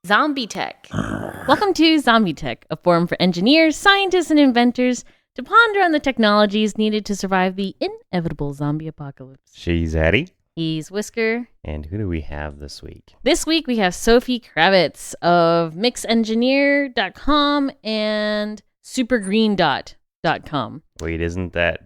ZombieTech. Welcome to ZombieTech, a forum for engineers, scientists, and inventors to ponder on the technologies needed to survive the inevitable zombie apocalypse. She's Eddie. He's Whisker. And who do we have this week? This week we have Sophi Kravitz of mixengineer.com and supergreen.com. Wait, isn't that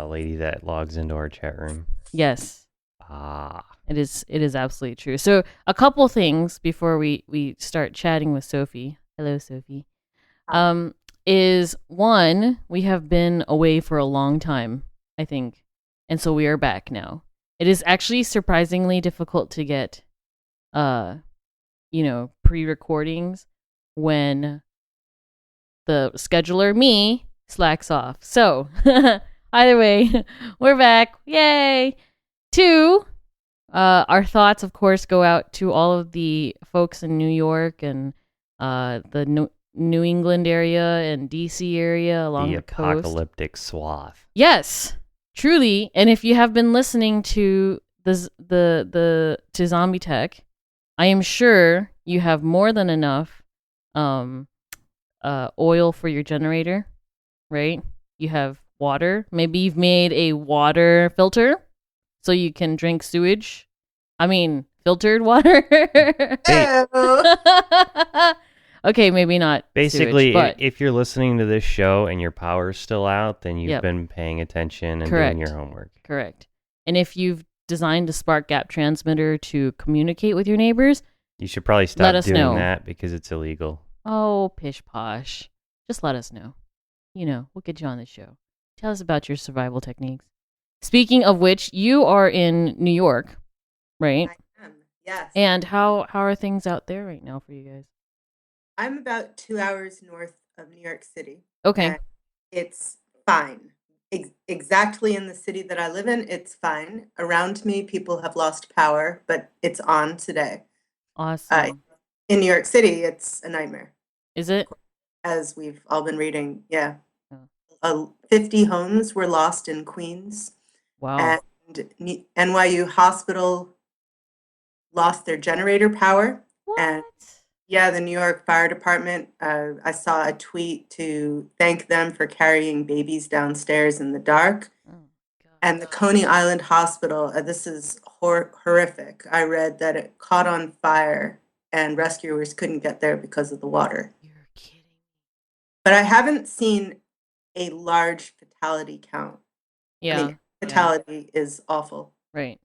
lady that logs into our chat room? Yes. Ah. It is absolutely true. So a couple things before we start chatting with Sophi. Hello, Sophi. Is one, we have been away for a long time, I think. And so we are back now. It is actually surprisingly difficult to get pre-recordings when the scheduler, me, slacks off. So either way, we're back. Yay! Two, our thoughts, of course, go out to all of the folks in New York and the New England area and DC area along the coast. The apocalyptic swath. Yes, truly. And if you have been listening to to ZombieTech, I am sure you have more than enough oil for your generator, right? You have water. Maybe you've made a water filter so you can drink sewage. I mean, filtered water. Okay, maybe not. Basically, sewage, but if you're listening to this show and your power's still out, then you've been paying attention and doing your homework. Correct. And if you've designed a spark gap transmitter to communicate with your neighbors, you should probably stop doing that because it's illegal. Oh, pish posh. Just let us know. We'll get you on the show. Tell us about your survival techniques. Speaking of which, you are in New York, right? I am, yes. And how are things out there right now for you guys? I'm about 2 hours north of New York City. Okay. And it's fine. Exactly in the city that I live in, it's fine. Around me, people have lost power, but it's on today. Awesome. In New York City, it's a nightmare. Is it? As we've all been reading, yeah. Oh. 50 homes were lost in Queens. Wow. And NYU Hospital lost their generator power. What? And yeah, the New York Fire Department, I saw a tweet to thank them for carrying babies downstairs in the dark. Oh, God. And the Coney Island Hospital, this is horrific. I read that it caught on fire and rescuers couldn't get there because of the water. You're kidding. But I haven't seen a large fatality count. Yeah. I mean, fatality is awful. Right.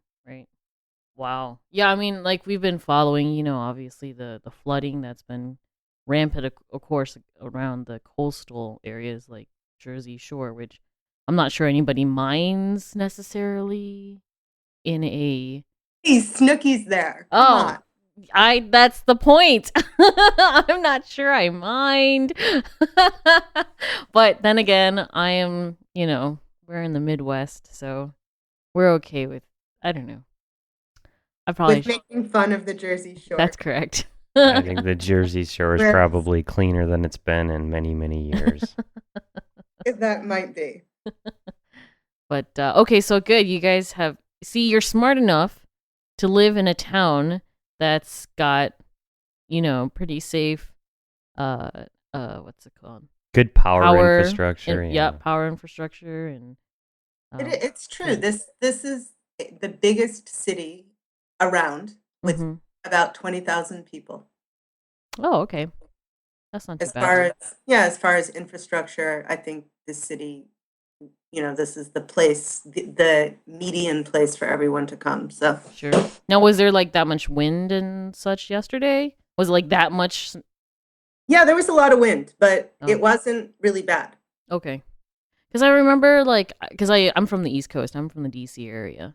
Wow. Yeah, I mean, like, we've been following, obviously the flooding that's been rampant, of course, around the coastal areas like Jersey Shore, which I'm not sure anybody minds necessarily in a... Hey, Snooki's there. Come on. That's the point. I'm not sure I mind. But then again, I am, we're in the Midwest, so we're okay with, I don't know. I probably with making fun of the Jersey Shore. That's correct. I think the Jersey Shore is probably cleaner than it's been in many, many years. That might be. But, okay, so good. You guys you're smart enough to live in a town that's got, pretty safe, what's it called? Good power infrastructure. Power infrastructure. And it's true. This is the biggest city around with about 20,000 people. Oh, okay. That's not too bad. As far as infrastructure, I think this city, this is the place, the median place for everyone to come. So sure. Now, was there like that much wind and such yesterday? Was it like that much? Yeah, there was a lot of wind, but it wasn't really bad. Okay. Because I remember, I'm from the East Coast. I'm from the DC area.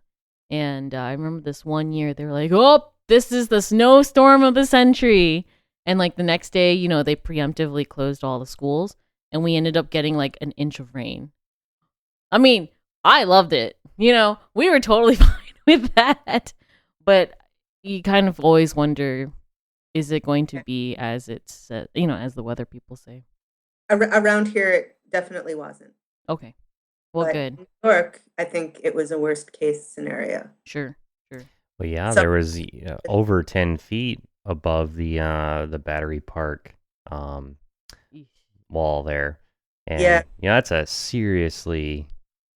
And I remember this one year, they were like, oh, this is the snowstorm of the century. And like the next day, they preemptively closed all the schools. And we ended up getting like an inch of rain. I mean, I loved it. We were totally fine with that. But you kind of always wonder, is it going to be as it's, as the weather people say? Around here, it definitely wasn't. Okay. Well, but good. in New York, I think it was a worst case scenario. Sure. Well, yeah, So there was over 10 feet above the Battery Park wall there. And, that's a seriously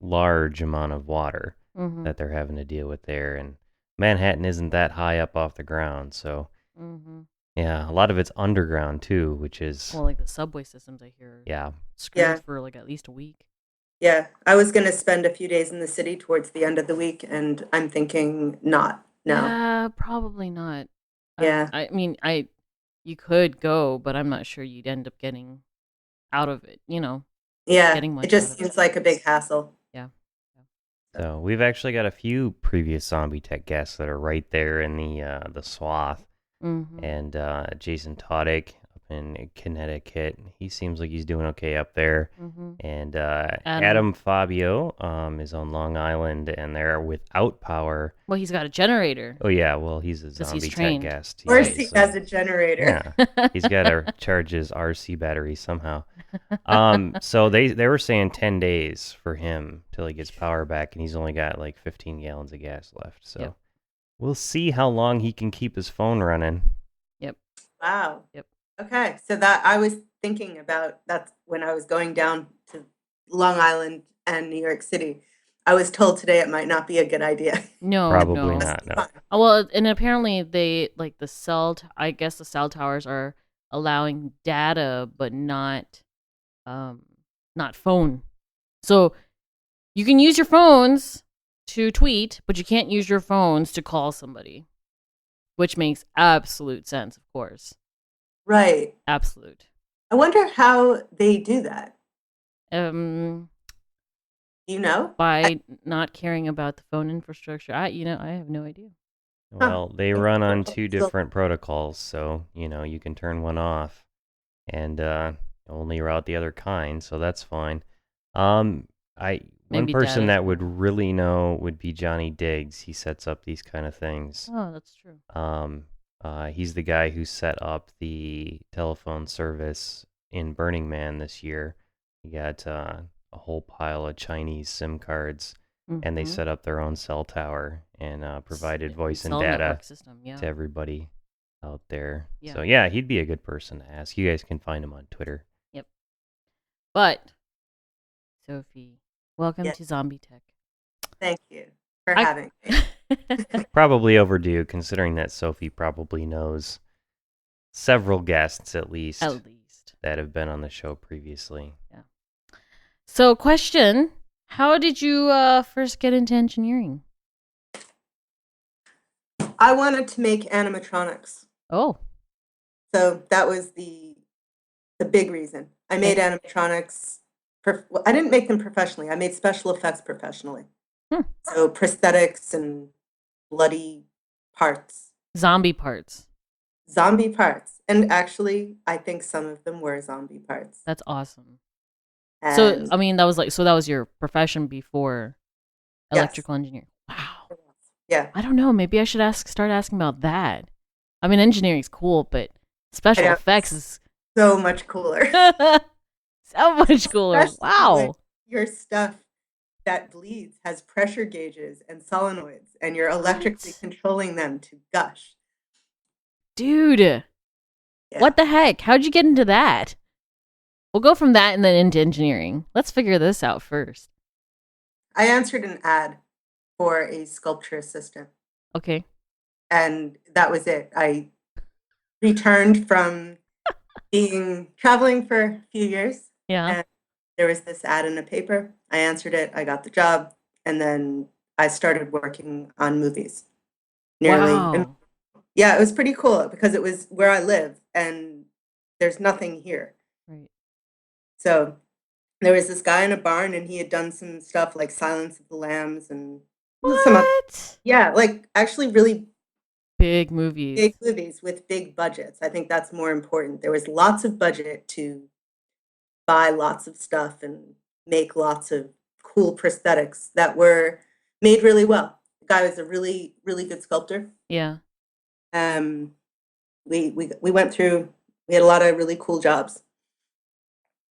large amount of water that they're having to deal with there. And Manhattan isn't that high up off the ground, so yeah, a lot of it's underground too, which is well, like the subway systems I hear. Screwed for like at least a week. Yeah, I was going to spend a few days in the city towards the end of the week, and I'm thinking not. No. Yeah, probably not. Yeah. I mean, you could go, but I'm not sure you'd end up getting out of it, Yeah, getting much it just out of seems it. like a big hassle. Yeah. So we've actually got a few previous ZombieTech guests that are right there in the swath. And Jason Todick up in Connecticut, he seems like he's doing okay up there. And Adam Fabio is on Long Island, and they're without power. Well, he's got a generator. Oh yeah, well he's a ZombieTech guest. Of course, he has a generator. Yeah, he's got to charge his RC battery somehow. So they were saying 10 days for him till he gets power back, and he's only got like 15 gallons of gas left. So we'll see how long he can keep his phone running. Yep. Wow. Yep. Okay, so that I was thinking about that's when I was going down to Long Island and New York City. I was told today it might not be a good idea. No, probably not. No. Well, and apparently they like I guess the cell towers are allowing data, but not phone. So you can use your phones to tweet, but you can't use your phones to call somebody, which makes absolute sense, of course. Right. Absolute. I wonder how they do that. By not caring about the phone infrastructure. I have no idea. Well, they run on two different protocols, so you can turn one off and only route the other kind, so that's fine. One person that would really know would be Johnny Diggs. He sets up these kind of things. Oh, that's true. He's the guy who set up the telephone service in Burning Man this year. He got a whole pile of Chinese SIM cards, and they set up their own cell tower and provided voice and data to everybody out there. Yeah. So yeah, he'd be a good person to ask. You guys can find him on Twitter. Yep. But Sophie, welcome to ZombieTech. Thank you for having me. Probably overdue, considering that Sophie probably knows several guests at least that have been on the show previously. Yeah. So, question: how did you first get into engineering? I wanted to make animatronics. Oh. So that was the big reason. I made animatronics. I didn't make them professionally. I made special effects professionally. So prosthetics and bloody parts. Zombie parts. Zombie parts. And actually, I think some of them were zombie parts. That's awesome. And so, I mean, that was your profession before electrical engineering. Wow. Yeah. I don't know. Maybe I should start asking about that. I mean, engineering's cool, but special effects is so much cooler. So much cooler. Wow. Your stuff that bleeds has pressure gauges and solenoids, and you're electrically controlling them to gush. Dude. What the heck? How'd you get into that? We'll go from that and then into engineering. Let's figure this out first. I answered an ad for a sculpture assistant. Okay. And that was it. I returned from traveling for a few years. Yeah. And there was this ad in a paper. I answered it. I got the job. And then I started working on movies. Wow. Yeah, it was pretty cool because it was where I live and there's nothing here. Right. So there was this guy in a barn and he had done some stuff like Silence of the Lambs and some other, like actually really big movies. Big movies with big budgets. I think that's more important. There was lots of budget to buy lots of stuff and make lots of cool prosthetics that were made really well. The guy was a really, really good sculptor. Yeah. We went through, we had a lot of really cool jobs.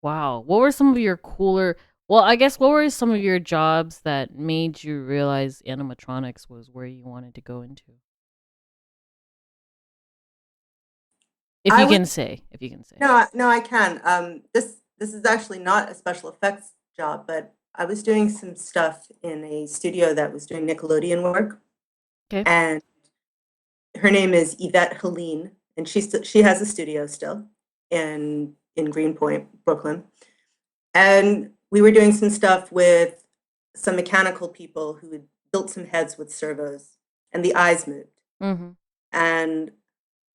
Wow. What were some of your cooler, Well, I guess what were some of your jobs that made you realize animatronics was where you wanted to go into? If I you was can say, if you can say. no, I can. This is actually not a special effects job, but I was doing some stuff in a studio that was doing Nickelodeon work, Okay. and her name is Yvette Helene, and she has a studio still in Greenpoint, Brooklyn. And we were doing some stuff with some mechanical people who had built some heads with servos, and the eyes moved. Mm-hmm. And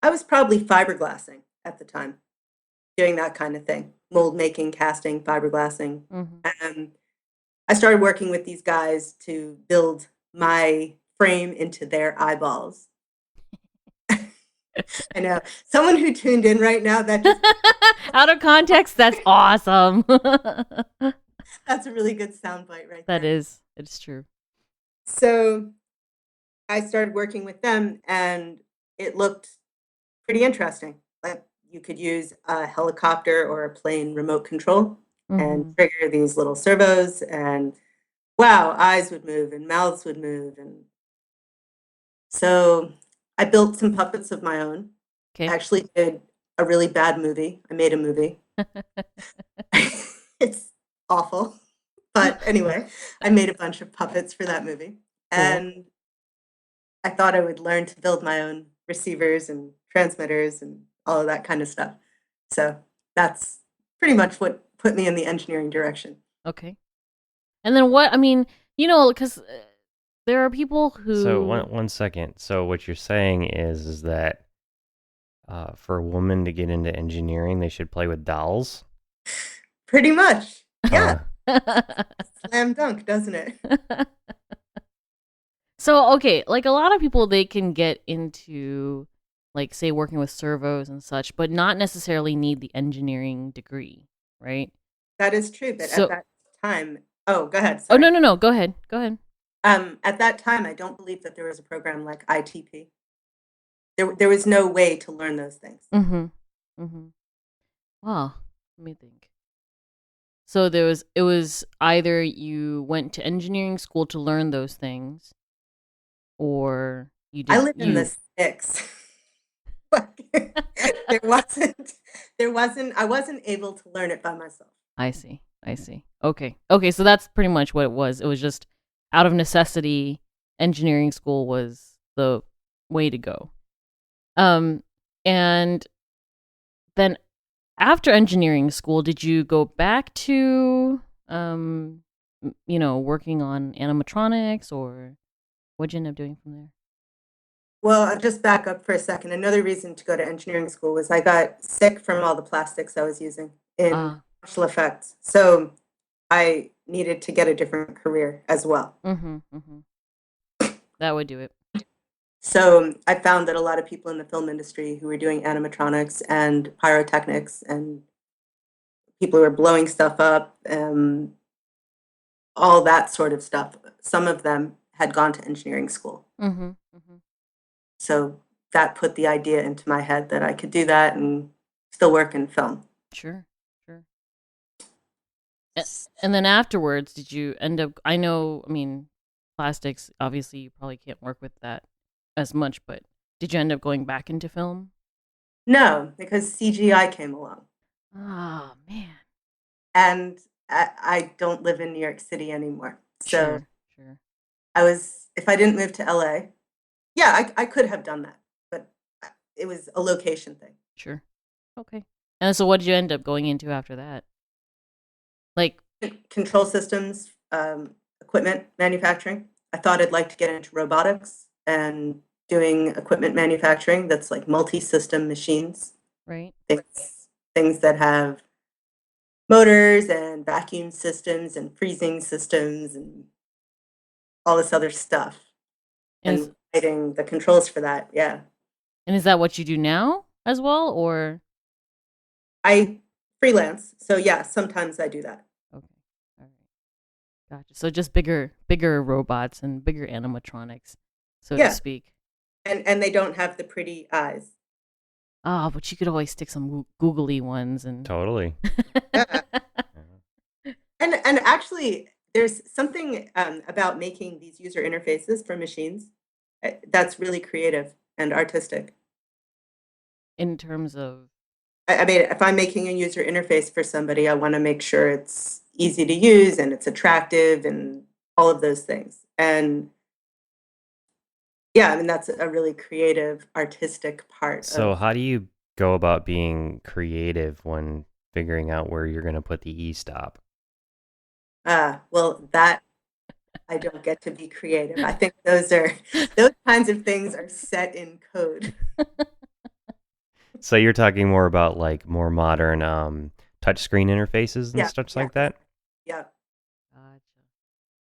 I was probably fiberglassing at the time, doing that kind of thing, mold making, casting, fiberglassing. Mm-hmm. And I started working with these guys to build my frame into their eyeballs. I know. Someone who tuned in right now, that just Out of context, that's awesome. that's a really good soundbite right That there. is. It's true. So I started working with them, and it looked pretty interesting. Like you could use a helicopter or a plane remote control and Mm-hmm. trigger these little servos, and wow, eyes would move and mouths would move. And so I built some puppets of my own. I Okay. actually did a really bad movie. I made a movie. It's awful. But anyway, I made a bunch of puppets for that movie. Cool. And I thought I would learn to build my own receivers and transmitters and all of that kind of stuff. So that's pretty much what put me in the engineering direction. Okay. And then what? I mean, because there are people who. So one second. So what you're saying is that for a woman to get into engineering, they should play with dolls. Pretty much. Yeah. Uh, Slam dunk, doesn't it? So, okay, like a lot of people, they can get into, like, say, working with servos and such, but not necessarily need the engineering degree, right? That is true. But So, at that time, oh, go ahead. oh, Sorry. no. Go ahead. Go ahead. At that time, I don't believe that there was a program like ITP. There was no way to learn those things. Mm-hmm. Mm-hmm. Wow. Let me think. So it was either you went to engineering school to learn those things, or I live in the sticks. there wasn't, I wasn't able to learn it by myself. I see. Okay, so that's pretty much what it was. It was just out of necessity, engineering school was the way to go. And then after engineering school, did you go back to working on animatronics, or what'd you end up doing from there? Well, I'll just back up for a second. Another reason to go to engineering school was I got sick from all the plastics I was using in special effects. So I needed to get a different career as well. That would do it. So I found that a lot of people in the film industry who were doing animatronics and pyrotechnics and people who were blowing stuff up, all that sort of stuff, some of them had gone to engineering school. So that put the idea into my head that I could do that and still work in film. Sure. And then afterwards, did you end up, plastics, obviously you probably can't work with that as much, but did you end up going back into film? No, because CGI came along. Oh, man. And I don't live in New York City anymore. So sure. If I didn't move to LA, yeah, I could have done that, but it was a location thing. Sure. Okay. And so what did you end up going into after that? Like control systems, equipment manufacturing. I thought I'd like to get into robotics and doing equipment manufacturing that's like multi-system machines. Right. Things that have motors and vacuum systems and freezing systems and all this other stuff. And writing the controls for that, yeah. And is that what you do now as well, or? I freelance, so yeah, sometimes I do that. Okay, all right, gotcha. So just bigger robots and bigger animatronics, so to speak. And they don't have the pretty eyes. Oh, but you could always stick some googly ones and. Totally. Yeah. And actually, there's something about making these user interfaces for machines that's really creative and artistic. In terms of, I mean, if I'm making a user interface for somebody, I want to make sure it's easy to use and it's attractive and all of those things. And yeah, I mean, that's a really creative, artistic part So of, how do you go about being creative when figuring out where you're going to put the e-stop? well, that I don't get to be creative. I think those kinds of things are set in code. So you're talking more about like more modern touchscreen interfaces and Yeah, such yeah, like that? yeah, gotcha.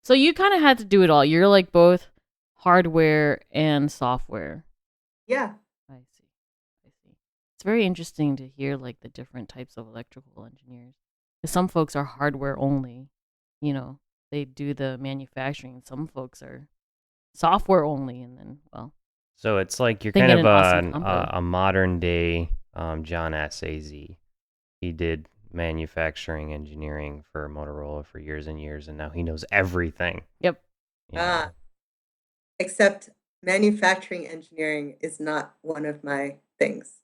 So you kind of had to do it all. You're like both hardware and software. yeah. I see. I see. It's very interesting to hear like the different types of electrical engineers. 'Cause some folks are hardware only, you know, they do the manufacturing. Some folks are software only, and then, well, So it's like you're they kind get of an awesome combo. a modern day John Saz. He did manufacturing engineering for Motorola for years and years, and now he knows everything. Yep. You know? Ah, except manufacturing engineering is not one of my things.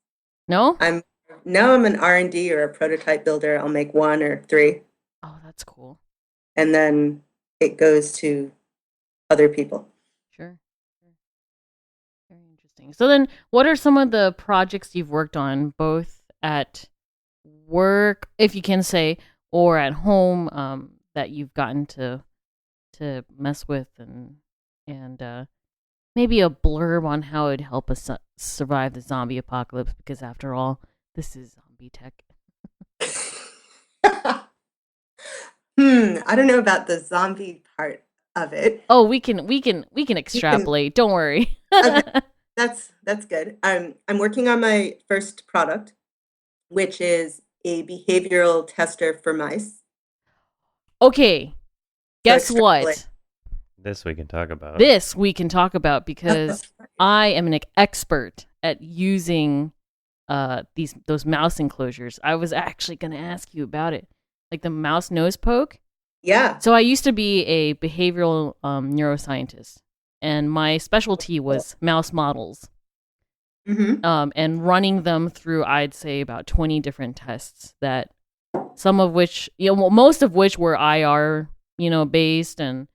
No? I'm Now I'm an R&D or a prototype builder. I'll make one or three, Oh, that's cool. and then it goes to other people. Sure. Sure. Very interesting. So then, what are some of the projects you've worked on, both at work, if you can say, or at home, that you've gotten to mess with, and maybe a blurb on how it'd help us survive the zombie apocalypse? Because after all, this is ZombieTech. I don't know about the zombie part of it. Oh, we can You can, extrapolate. Don't worry. okay, that's good. I'm working on my first product, which is a behavioral tester for mice. Okay, So guess extrapolate. what? This we can talk about. This we can talk about because That's right. I am an expert at using those mouse enclosures. I was actually going to ask you about it, like the mouse nose poke. Yeah. So I used to be a behavioral neuroscientist, and my specialty was mouse models, Mm-hmm. and running them through, I'd say, about 20 different tests. That some of which, most of which were IR, based, and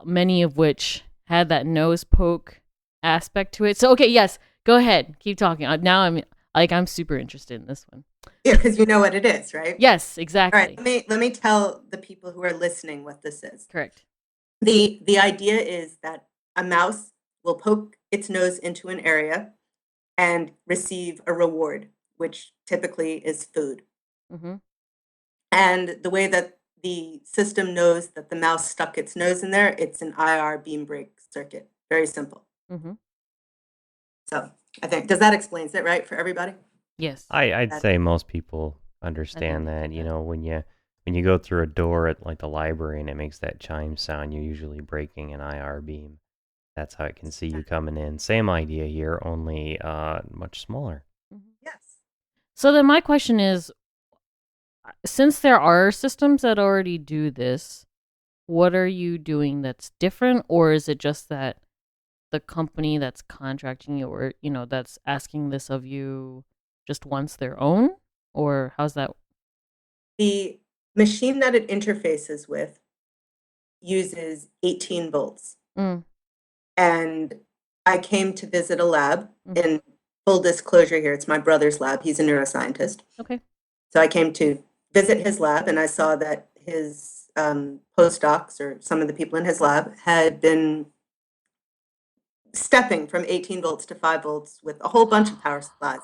many of which had that nose poke aspect to it. So okay, yes, go ahead, keep talking. Now I'm super interested in this one. Yeah, because you know what it is, right? Yes, All right. exactly. Let me tell the people who are listening what this is. Correct. The idea is that a mouse will poke its nose into an area and receive a reward, which typically is food. Mm-hmm. And the way that the system knows that the mouse stuck its nose in there, it's an IR beam break circuit. Very simple. Mm-hmm. So I think, does that explains it, right, for everybody? Yes, I'd That, say most people I think understand they that. get You that. know, when you go through a door at like the library and it makes that chime sound, you're usually breaking an IR beam. That's how it can see you coming in. Same idea here, only much smaller. Mm-hmm. yes. So then my question is, since there are systems that already do this, what are you doing that's different, or is it just that the company that's contracting you, or that's asking this of you, just wants their own, or how's that? The machine that it interfaces with uses 18 volts. Mm, And I came to visit a lab. mm-hmm. In full disclosure here, it's my brother's lab. He's a neuroscientist. Okay. So I came to visit his lab and I saw that his postdocs or some of the people in his lab had been stepping from 18 volts to 5 volts with a whole bunch of power supplies.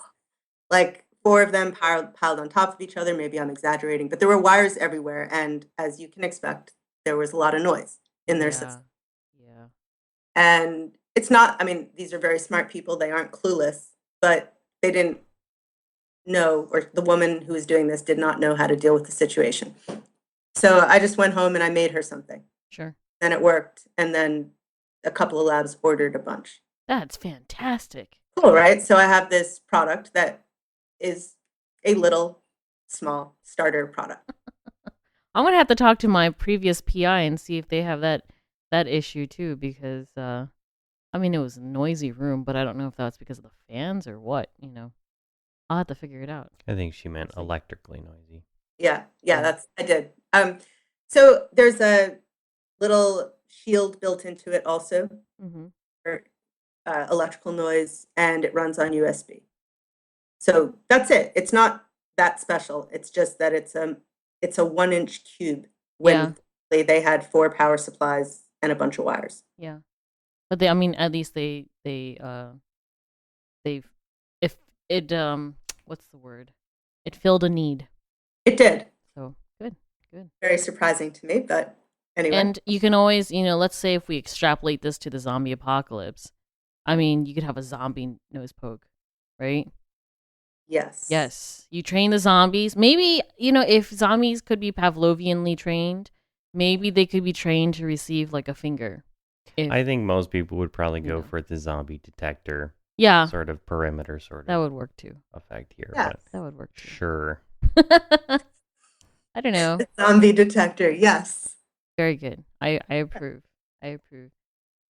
Like four of them piled on top of each other. Maybe I'm exaggerating, but there were wires everywhere. And as you can expect, there was a lot of noise in their Yeah. system. Yeah. And it's not, I mean, these are very smart people. They aren't clueless, but they didn't know, or the woman who was doing this did not know how to deal with the situation. So I just went home and I made her something. Sure. And it worked. And then a couple of labs ordered a bunch. That's fantastic. Cool, right? So I have this product that is a little small starter product. I'm gonna have to talk to my previous PI and see if they have that issue too, because I mean it was a noisy room, but I don't know if that's because of the fans or what. I'll have to figure it out. I think she meant electrically noisy. Yeah, Yeah. I did. So there's a little shield built into it also Mm-hmm. for electrical noise, and it runs on USB. So that's it. It's not that special. It's just that it's a 1-inch cube Yeah. when they had 4 power supplies and a bunch of wires. Yeah. But I mean, at least they if it what's the word? It filled a need. It did. So good. Very surprising to me, but anyway. And you can always, let's say if we extrapolate this to the zombie apocalypse, I mean, you could have a zombie nose poke, right? Yes. Yes. You train the zombies. Maybe, if zombies could be Pavlovianly trained, maybe they could be trained to receive like a finger. I think most people would probably go Yeah. for the zombie detector Yeah, sort of perimeter that would work too. effect here. Yeah. But That would work too. sure. I don't know. The zombie detector, yes. Very good. I approve.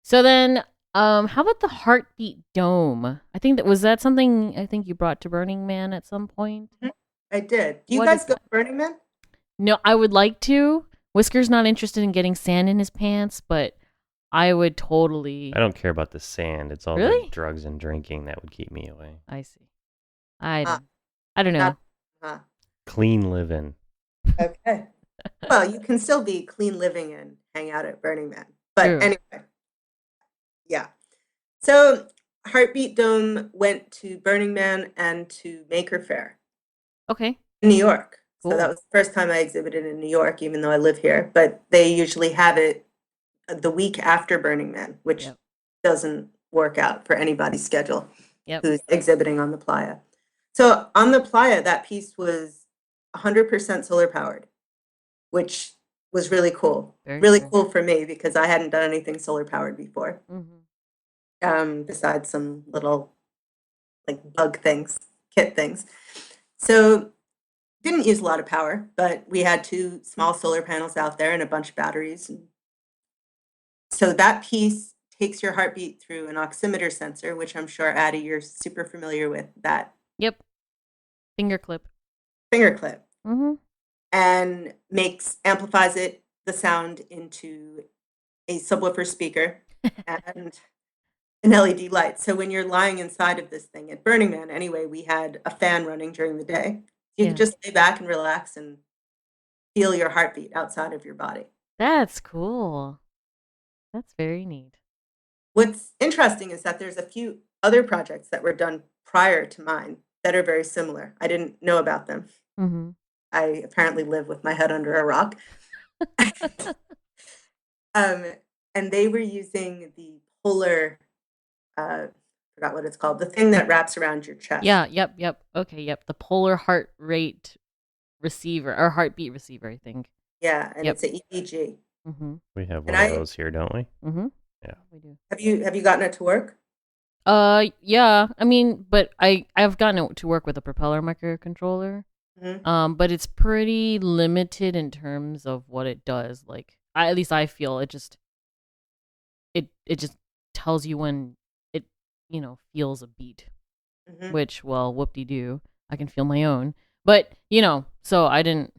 So then, how about the heartbeat dome? I think that something I think you brought to Burning Man at some point. I did. Do you What guys is go that? to Burning Man? No, I would like to. Whisker's not interested in getting sand in his pants, but I would totally. I don't care about the sand. It's all Really? the drugs and drinking that would keep me away. I see. I Ah. don't know. Huh. Clean living. Okay. Well, you can still be clean living and hang out at Burning Man. But True. anyway, yeah. So Heartbeat Dome went to Burning Man and to Maker Faire Okay. in New York. So Cool. that was the first time I exhibited in New York, even though I live here. But they usually have it the week after Burning Man, which Yep. doesn't work out for anybody's schedule Yep. who's exhibiting on the playa. So on the playa, that piece was 100% solar powered, which was really cool. Very Really cool. cool for me because I hadn't done anything solar powered before, Mm-hmm. besides some little like bug things, kit things. So didn't use a lot of power, but we had 2 small solar panels out there and a bunch of batteries. And so that piece takes your heartbeat through an oximeter sensor, which I'm sure, Addie, you're super familiar with, that Yep. Finger clip. finger clip, Mm-hmm. and amplifies the sound into a subwoofer speaker and an LED light. So when you're lying inside of this thing at Burning Man, anyway, we had a fan running during the day. You Yeah. could just lay back and relax and feel your heartbeat outside of your body. That's cool. That's very neat. What's interesting is that there's a few other projects that were done prior to mine that are very similar. I didn't know about them. Mm-hmm. I apparently live with my head under a rock. And they were using the polar, forgot what it's called, the thing that wraps around your chest. Yeah. Yep. Okay. Yep. The polar heart rate receiver or heartbeat receiver, I think. Yeah, and Yep. it's an EEG. Mm-hmm. We have And one of those here, don't we? Mm-hmm. Yeah. We do. Have you gotten it to work? Yeah. I mean, but I've gotten it to work with a propeller microcontroller. Mhm. But it's pretty limited in terms of what it does. Like, at least I feel it just tells you when it feels a beat. Mhm. Which, well, whoop-de-doo, I can feel my own. But so I didn't.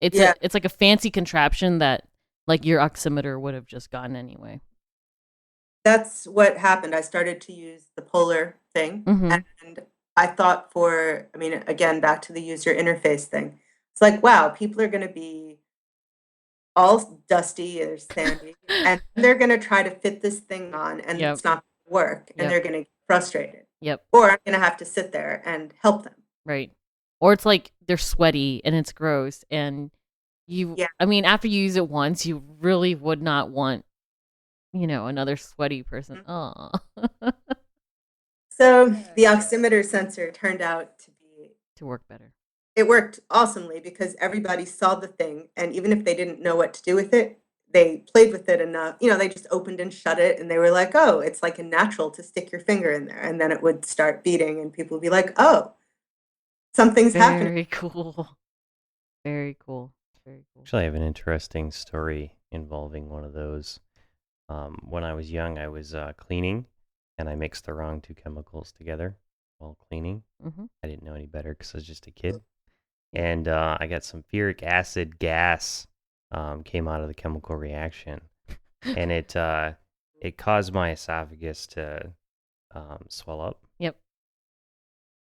It's Yeah. it's like a fancy contraption that like your oximeter would have just gotten anyway. That's what happened. I started to use the polar thing, Mhm. and I thought again, back to the user interface thing. It's like, wow, people are going to be all dusty or sandy, and they're going to try to fit this thing on, and Yep. it's not going to work, and Yep. they're going to get frustrated. Yep. Or I'm going to have to sit there and help them. Right. Or it's like they're sweaty and it's gross, and Yeah. I mean, after you use it once, you really would not want another sweaty person. Oh. So the oximeter sensor turned out To work better. it worked awesomely because everybody saw the thing, and even if they didn't know what to do with it, they played with it enough. They just opened and shut it, and they were like, oh, it's like a natural to stick your finger in there, and then it would start beating, and people would be like, oh, something's happening. Very cool. Very cool. Very cool. Actually, I have an interesting story involving one of those. When I was young, I was cleaning, and I mixed the wrong two chemicals together while cleaning. Mm-hmm. I didn't know any better because I was just a kid. And I got some sulfuric acid gas came out of the chemical reaction, and it caused my esophagus to swell up. Yep.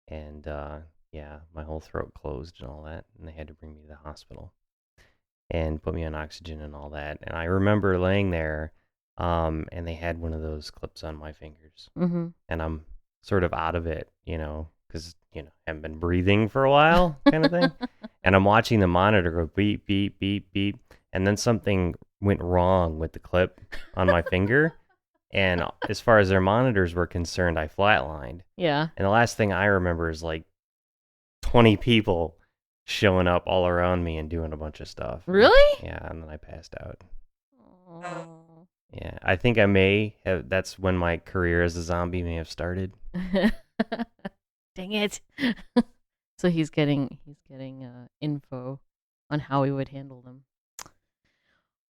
And yeah, my whole throat closed and all that, and they had to bring me to the hospital and put me on oxygen and all that. And I remember laying there, and they had one of those clips on my fingers, Mm-hmm. and I'm sort of out of it, because I haven't been breathing for a while, kind of thing. And I'm watching the monitor go beep, beep, beep, beep, and then something went wrong with the clip on my finger. And as far as their monitors were concerned, I flatlined. Yeah. And the last thing I remember is like 20 people showing up all around me and doing a bunch of stuff. Really? Yeah, and then I passed out. Oh. Yeah, I think I may have. That's when my career as a zombie may have started. Dang it. So he's getting info on how he would handle them.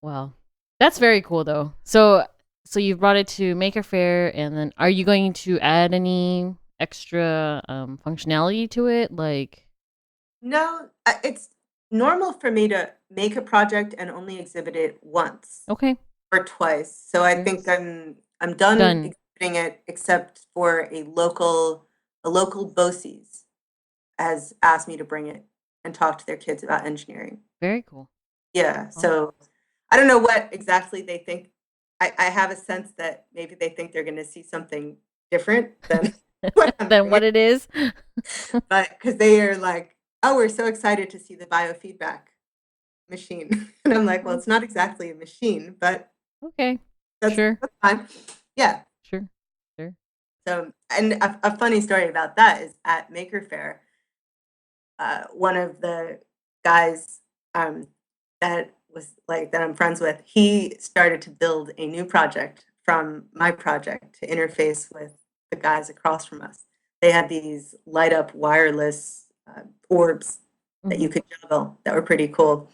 Wow. That's very cool though. So you've brought it to Maker Faire, and then are you going to add any extra functionality to it? Like, No, it's normal for me to make a project and only exhibit it once okay. or twice. So I Sure. think I'm done exhibiting it, except for a local BOCES has asked me to bring it and talk to their kids about engineering. Very cool. Yeah. So I don't know what exactly they think. I have a sense that maybe they think they're going to see something different than what it is. But because they are like, oh, we're so excited to see the biofeedback machine. And I'm like, well, it's not exactly a machine, but Okay. that's fine. Yeah. Sure. So, and a funny story about that is at Maker Faire, one of the guys that I'm friends with, he started to build a new project from my project to interface with the guys across from us. They had these light up wireless orbs that you could juggle that were pretty cool.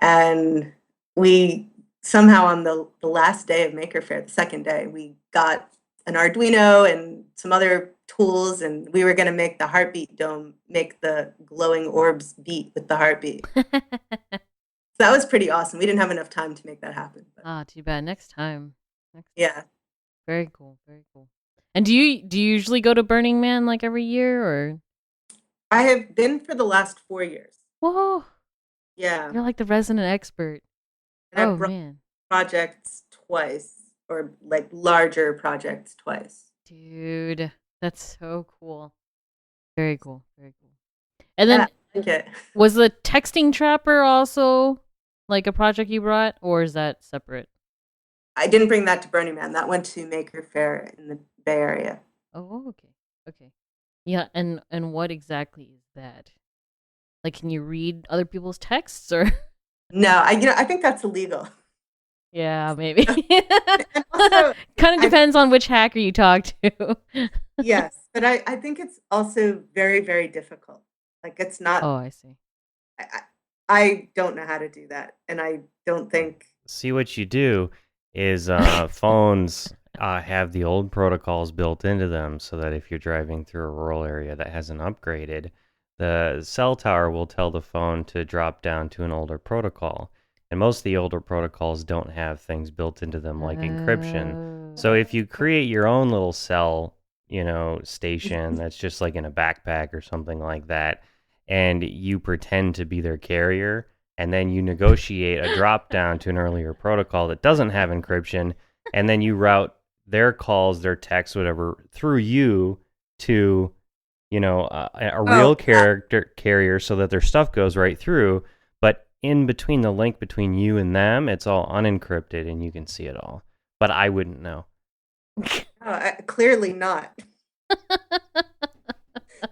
And we somehow on the last day of Maker Faire, the second day, we got an Arduino and some other tools, and we were going to make the heartbeat dome, make the glowing orbs beat with the heartbeat. So that was pretty awesome. We didn't have enough time to make that happen. But. Too bad. Next time. Yeah. Very cool. Very cool. And do you usually go to Burning Man like every year, or? I have been for the last 4 years. Whoa. Yeah. You're like the resident expert. And oh I've brought man. projects twice, or like larger projects twice. Dude, that's so cool. Very cool. Very cool. And then was the texting trapper also like a project you brought, or is that separate? I didn't bring that to Burning Man. That went to Maker Faire in the Bay Area. Oh, okay. Yeah, and what exactly is that? Like, can you read other people's texts, or? No, I think that's illegal. Yeah, maybe. Also, kind of depends on which hacker you talk to. Yes, but I think it's also very, very difficult. Like, it's not. Oh, I see. I don't know how to do that, and I don't think. See, what you do is phones have the old protocols built into them, so that if you're driving through a rural area that hasn't upgraded, the cell tower will tell the phone to drop down to an older protocol. And most of the older protocols don't have things built into them like encryption. So if you create your own little cell, station that's just like in a backpack or something like that, and you pretend to be their carrier, and then you negotiate a drop down to an earlier protocol that doesn't have encryption, and then you route their calls, their texts, whatever, through you to, a real carrier so that their stuff goes right through. But in between, the link between you and them, it's all unencrypted and you can see it all. But I wouldn't know. Clearly not.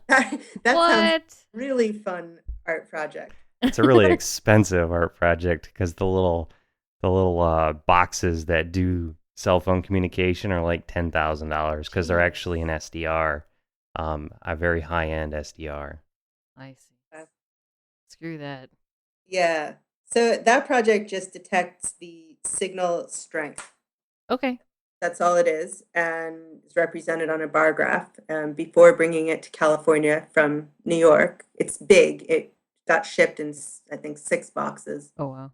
that sounds really fun art project. It's a really expensive art project because the little boxes that do cell phone communication are like $10,000 because they're actually an SDR, a very high end SDR. I see. Screw that. Yeah. So that project just detects the signal strength. Okay. That's all it is, and is represented on a bar graph. Before bringing it to California from New York, it's big. It got shipped in, I think, 6 boxes. Oh wow.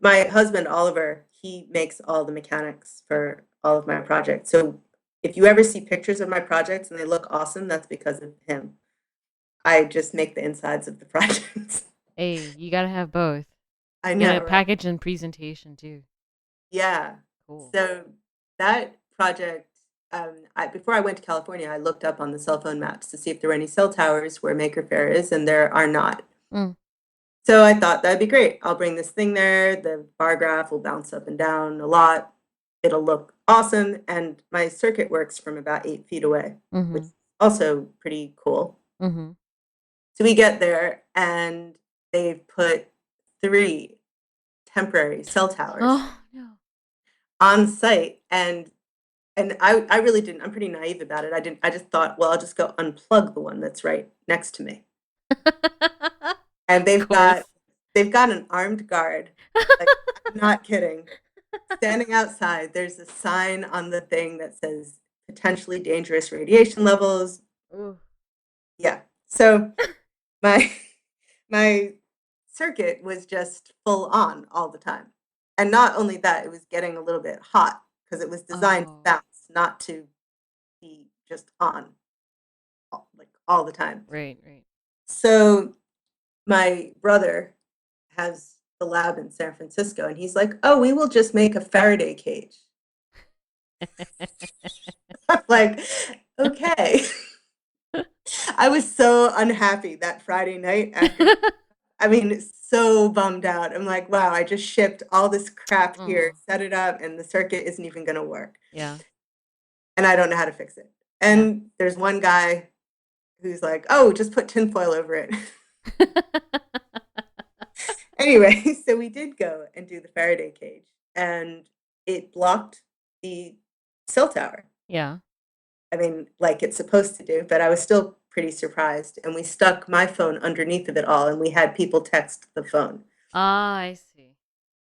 My husband, Oliver, he makes all the mechanics for all of my projects. So if you ever see pictures of my projects and they look awesome, that's because of him. I just make the insides of the projects. Hey, you gotta have both. I You know, gotta right? package and presentation too. Yeah. Cool. So that project, before I went to California, I looked up on the cell phone maps to see if there were any cell towers where Maker Faire is, and there are not. Mm. So I thought that'd be great. I'll bring this thing there. The bar graph will bounce up and down a lot. It'll look awesome. And my circuit works from about 8 feet away, which is also pretty cool. Mm-hmm. So we get there, and they've put 3 temporary cell towers Oh no. on site. And I really didn't. I'm pretty naive about it. I just thought, well, I'll just go unplug the one that's right next to me. And they've got an armed guard. Like, I'm not kidding. Standing outside, there's a sign on the thing that says potentially dangerous radiation levels. Ooh. Yeah. So my circuit was just full on all the time. And not only that, it was getting a little bit hot because it was designed to bounce, not to be just on like all the time. Right. So my brother has the lab in San Francisco, and he's like, "Oh, we will just make a Faraday cage." I'm like, okay. I was so unhappy that Friday night after. I mean, so bummed out. I'm like, wow, I just shipped all this crap here, set it up, and the circuit isn't even going to work. Yeah. And I don't know how to fix it. And there's one guy who's like, oh, just put tinfoil over it. Anyway, so we did go and do the Faraday cage, and it blocked the cell tower. Yeah. I mean, like it's supposed to do, but I was still pretty surprised. And we stuck my phone underneath of it all, and we had people text the phone. Ah, I see.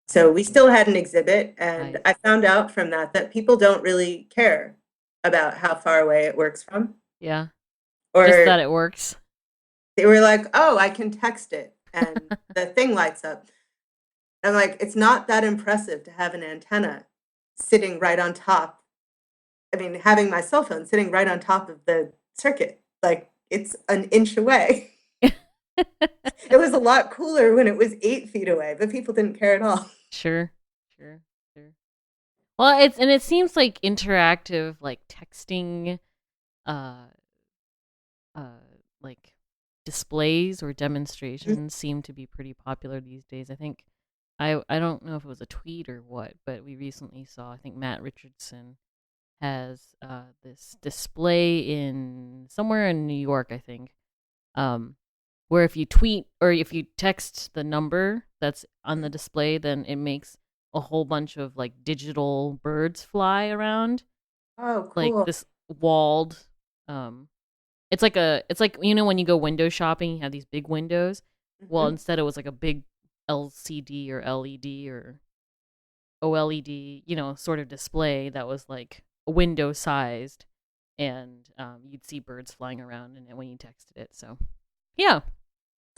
So we still had an exhibit, and I found out from that people don't really care about how far away it works from. Yeah. Or just that it works. They were like, oh, I can text it, and the thing lights up. I'm like, it's not that impressive to have an antenna sitting right on top. I mean, having my cell phone sitting right on top of the circuit, like it's an inch away. It was a lot cooler when it was 8 feet away, but people didn't care at all. Sure. Well, it seems like interactive, like texting, like displays or demonstrations seem to be pretty popular these days. I think I don't know if it was a tweet or what, but we recently saw, I think Matt Richardson has this display in somewhere in New York, I think, where if you tweet or if you text the number that's on the display, then it makes a whole bunch of like digital birds fly around. Oh, cool. Like this walled it's like you know when you go window shopping, you have these big windows. Well, instead it was like a big LCD or LED or OLED, you know, sort of display that was like window sized, and you'd see birds flying around and when you texted it. So yeah.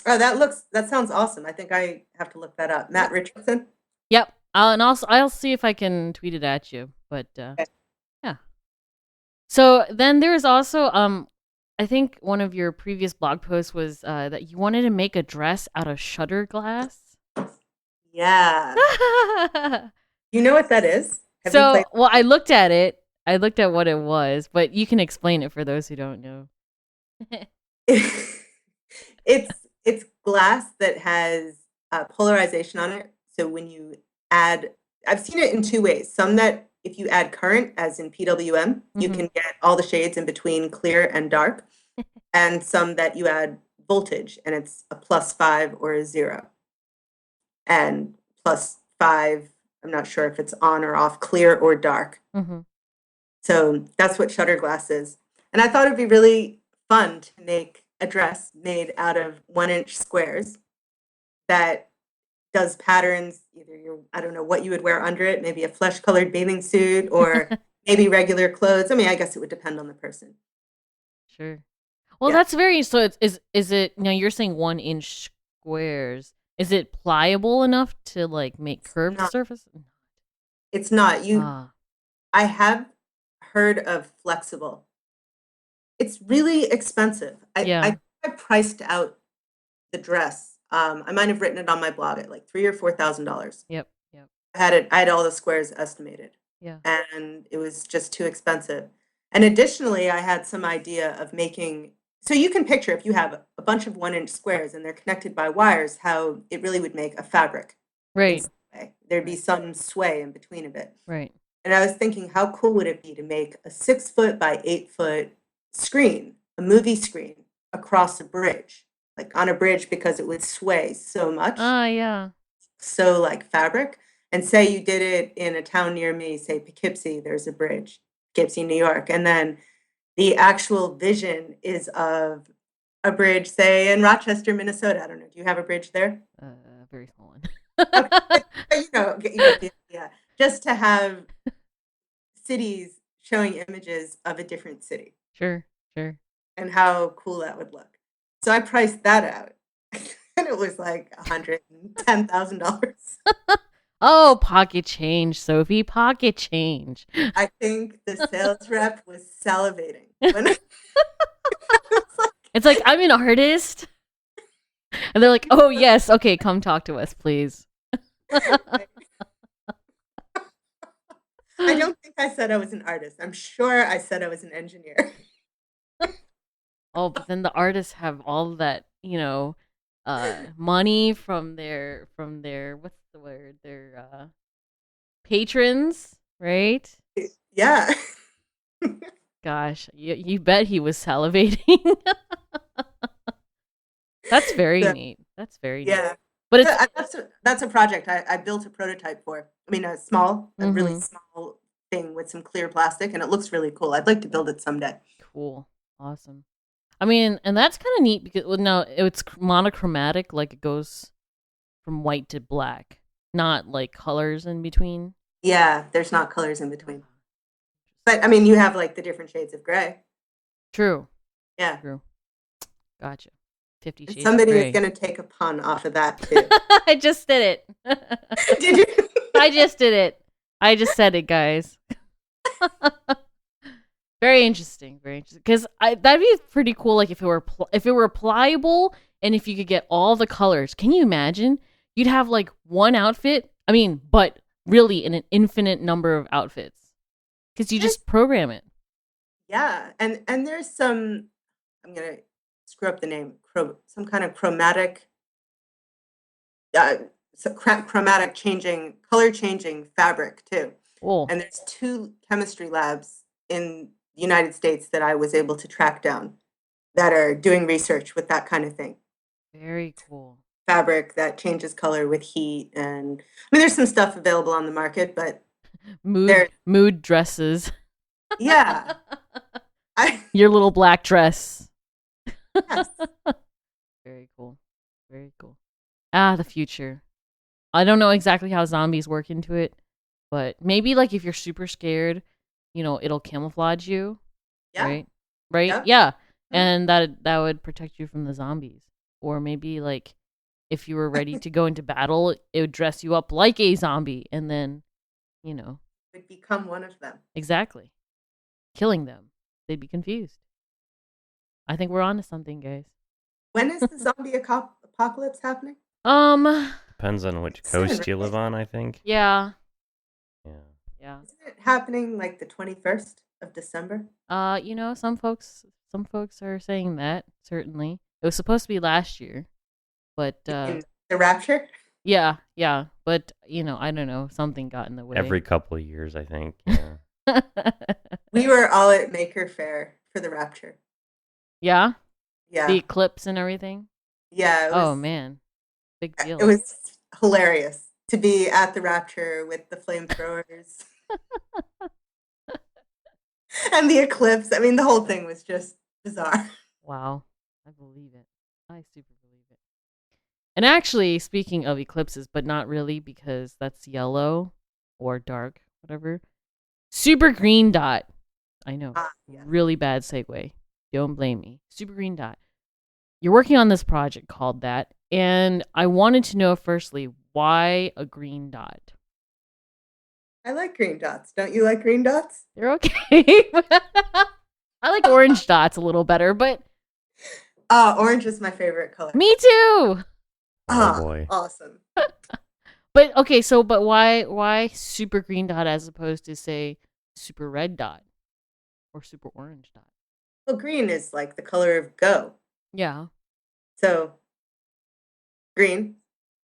Oh, that sounds awesome. I think I have to look that up. Matt Richardson. Yep. I'll see if I can tweet it at you. But Okay. yeah. So then there's also I think one of your previous blog posts was that you wanted to make a dress out of shutter glass. Yeah. You know what that is? Well, I looked at it. I looked at what it was, but you can explain it for those who don't know. It's glass that has polarization on it. So when you add, I've seen it in 2 ways. Some that if you add current, as in PWM, you can get all the shades in between clear and dark. And some that you add voltage, and it's a +5 or a 0. And +5, I'm not sure if it's on or off, clear or dark. So that's what shutter glass is. And I thought it'd be really fun to make a dress made out of 1-inch squares that does patterns. Either I don't know what you would wear under it, maybe a flesh-colored bathing suit or maybe regular clothes. I mean, I guess it would depend on the person. Sure. Well, Yeah. that's very. So is it now? You're saying 1-inch squares. Is it pliable enough to like make curved not. surface? It's not. Ah, I have heard of flexible. It's really expensive. yeah. I priced out the dress. I might have written it on my blog at like $3,000 or $4,000. Yep. Yep. I had all the squares estimated, Yeah. and it was just too expensive. And additionally, I had some idea of making. So you can picture if you have a bunch of 1-inch squares and they're connected by wires, how it really would make a fabric. Right. There'd be some sway in between of it. Right. And I was thinking, how cool would it be to make a 6-foot by 8-foot screen, a movie screen across a bridge, like on a bridge because it would sway so much, Ah, yeah. so like fabric. And say you did it in a town near me, say Poughkeepsie, there's a bridge, Poughkeepsie, New York, and then the actual vision is of a bridge, say in Rochester, Minnesota. I don't know. Do you have a bridge there? Very small one. Okay. You get the idea. Just to have cities showing images of a different city Sure. Sure. and how cool that would look. So I priced that out, and it was like $110,000. Oh, pocket change, Sophie. Pocket change. I think the sales rep was salivating. When It's like, I'm an artist. And they're like, oh, yes. Okay, come talk to us, please. I don't think I said I was an artist. I'm sure I said I was an engineer. Oh, but then the artists have all that, money from their what's the word? Their patrons, right? Yeah. Gosh, you bet he was salivating. That's very So, neat. That's very neat. yeah. But it's That's a project I built a prototype for. I mean, a really small thing with some clear plastic, and it looks really cool. I'd like to build it someday. cool. Awesome. I mean, and that's kind of neat because no, it's monochromatic, like it goes from white to black, not like colors in between. Yeah, there's not colors in between. But I mean, you have like the different shades of gray. True. Yeah. True. Gotcha. 50 And Shades somebody of is Grey. going to take a pun off of that too. I just did it. Did you? I just did it. I just said it, guys. Very interesting. Very interesting. Because that'd be pretty cool. Like if it were pliable and if you could get all the colors. Can you imagine? You'd have like one outfit. I mean, but really in an infinite number of outfits. Because you just program it. Yeah, and there's some. I'm gonna screw up the name. Some kind of chromatic. Chromatic changing, color changing fabric too. Cool. And there's 2 chemistry labs in the United States that I was able to track down that are doing research with that kind of thing. Very cool. Fabric that changes color with heat, and I mean, there's some stuff available on the market, but Mood dresses. yeah, Your little black dress. yes. Very cool. Very cool. Ah, the future. I don't know exactly how zombies work into it, but maybe like if you're super scared, it'll camouflage you. Yeah. Right? Right? Yeah. Yeah. And that would protect you from the zombies. Or maybe like if you were ready to go into battle, it would dress you up like a zombie and then, Would become one of them. exactly. Killing them. They'd be confused. I think we're on to something, guys. When is the zombie apocalypse happening? Depends on which coast you live on, I think. Yeah. Yeah. Yeah. Isn't it happening like the 21st of December? Some folks are saying that, certainly. It was supposed to be last year, but In the rapture? yeah, but I don't know, something got in the way. Every couple of years, I think. Yeah. We were all at Maker Faire for the rapture. Yeah? Yeah. The eclipse and everything? Yeah. Oh man. Big deal. It was hilarious to be at the rapture with the flamethrowers and the eclipse. I mean, the whole thing was just bizarre. Wow. I believe it. I super believe it. And actually, speaking of eclipses, but not really because that's yellow or dark, whatever. Super green dot. I know. Yeah. Really bad segue. Don't blame me. Super green dot. You're working on this project called that. And I wanted to know, firstly, why a green dot? I like green dots. Don't you like green dots? They're okay. I like orange dots a little better, but Orange is my favorite color. me too. Oh boy. Awesome. But okay, but why super green dot as opposed to say super red dot or super orange dot? Well, green is like the color of go. Yeah. So green.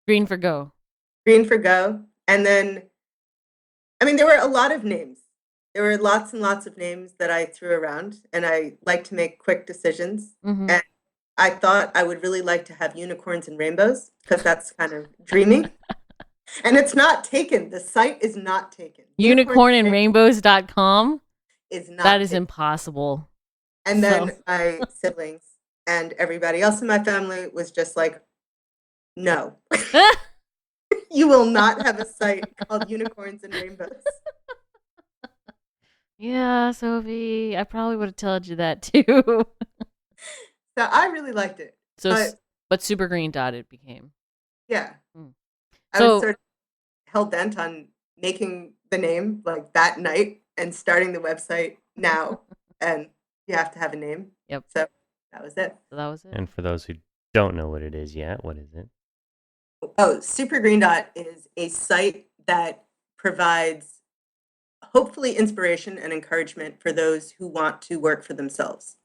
Green for go. Green for go. And then, I mean, there were a lot of names. There were lots and lots of names that I threw around, and I like to make quick decisions. Mm-hmm. And I thought I would really like to have unicorns and rainbows because that's kind of dreamy. And it's not taken. The site is not taken. Unicornandrainbows.com is not That is taken. impossible. And then my siblings and everybody else in my family was just like, no. You will not have a site called Unicorns and Rainbows. Yeah, Sophie, I probably would have told you that too. So I really liked it. But super green dot it became. Yeah. Mm. I was sort of hell-bent on making the name like that night and starting the website now. And you have to have a name. Yep. So that was it. And for those who don't know what it is yet, what is it? Oh, Super Green Dot is a site that provides hopefully inspiration and encouragement for those who want to work for themselves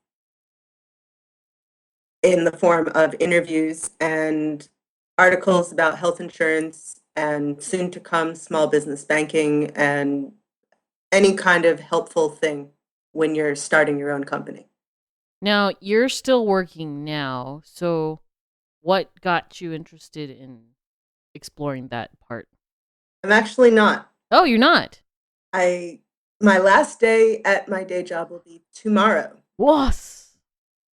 in the form of interviews and articles about health insurance and soon to come small business banking and any kind of helpful thing when you're starting your own company. Now, you're still working now, so what got you interested in exploring that part? I'm actually not. Oh, you're not? My last day at my day job will be tomorrow. Was.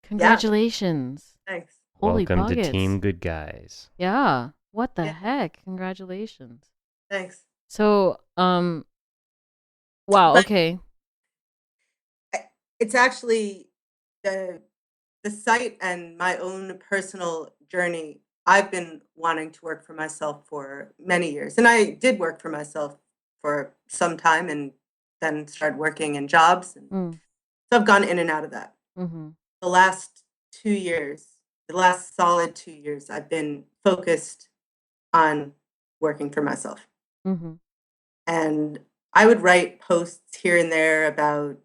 Congratulations. Yeah. Thanks. Holy Welcome buckets. to Team Good Guys. Yeah. What the heck? Congratulations. Thanks. So, wow, okay. It's actually the site and my own personal journey. I've been wanting to work for myself for many years. And I did work for myself for some time and then started working in jobs. And so I've gone in and out of that. Mm-hmm. The last solid 2 years, I've been focused on working for myself. Mm-hmm. And I would write posts here and there about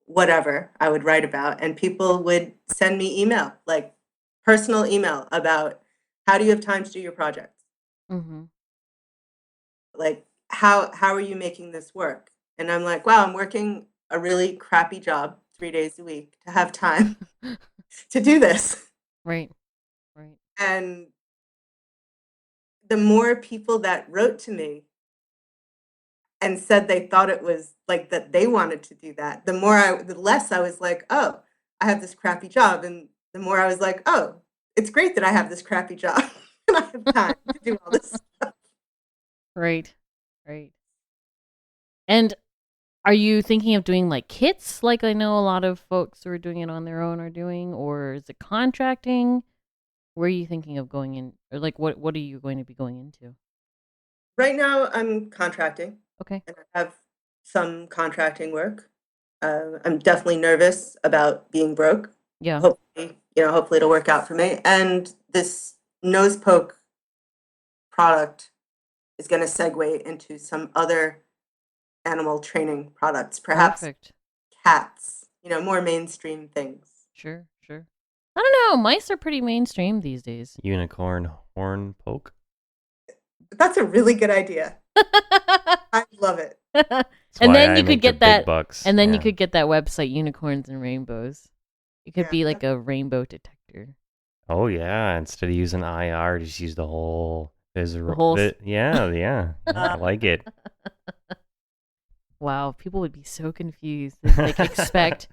whatever I would write about, and people would send me email, like personal email about how do you have time to do your projects? Mm-hmm. Like, how are you making this work? And I'm like, wow, I'm working a really crappy job 3 days a week to have time to do this. Right. And the more people that wrote to me and said they thought it was like that they wanted to do that, the less I was like, oh, I have this crappy job. And the more I was like, oh, it's great that I have this crappy job and I have time to do all this stuff. Right. And are you thinking of doing like kits, like I know a lot of folks who are doing it on their own are doing, or is it contracting? Where are you thinking of going in, or like what are you going to be going into? Right now, I'm contracting. Okay. And I have some contracting work. I'm definitely nervous about being broke. Yeah. Hopefully it'll work out for me. And this nose poke product is going to segue into some other animal training products, perhaps Perfect. Cats, more mainstream things. Sure. I don't know. Mice are pretty mainstream these days. Unicorn horn poke. That's a really good idea. I love it. And then you could get that, bucks. and then you could get that website, Unicorns and Rainbows. It could be like a rainbow detector. Oh yeah! Instead of using IR, just use the whole. Yeah. I like it. Wow, people would be so confused. They'd, like expect